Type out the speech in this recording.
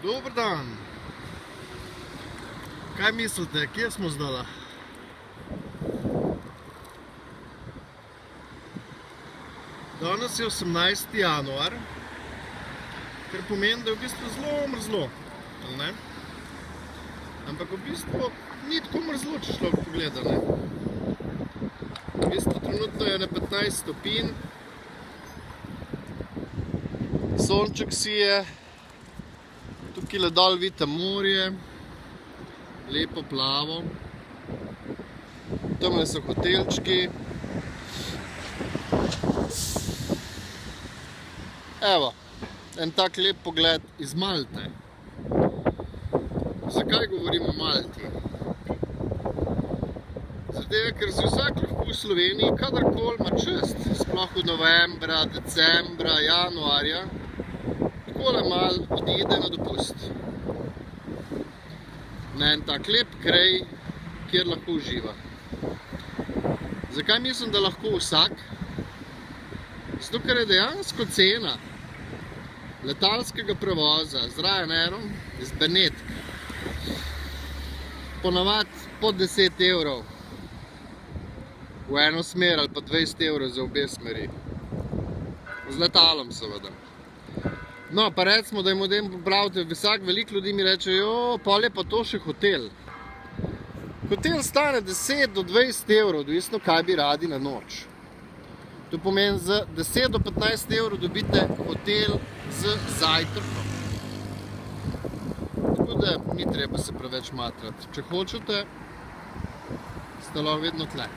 Dober dan. Kaj mislite, kje smo zdaj? Danes je 18. januar, kar pomeni, da je v bistvu zelo mrzlo, ali ne? Ampak v bistvu ni tako mrzlo, če človek pogleda, ne? V bistvu trenutno je na 15 stopinj, sonček sije, tukaj dol vidite morje, lepo plavo, tamle so hotelčki. Evo, en tak lep pogled iz Malte. Zakaj govorim o Malti? Zato, ker si vsak lahko v Sloveniji kadarkoli ima čast, sploh v novembra, decembra, januarja, takole malo odide na dopust. Na en tak lep kraj, kjer lahko uživa. Zakaj mislim, da lahko vsak? Zato, ker je dejansko cena letalskega prevoza z Ryanairom iz Benetk ponavadi po 10 evrov v eno smer ali pa 20 evrov za obe smeri. Z letalom seveda. No, pa recimo, da jim o tem popravite, veliko ljudi mi reče, pol je pa to še hotel. Hotel stane 10 do 20 evrov, odvisno kaj bi radi na noč. To pomeni, za 10 do 15 evrov dobite hotel z zajtrkom. Tako da ni treba se preveč matrati. Če hočete, ste lahko vedno tle.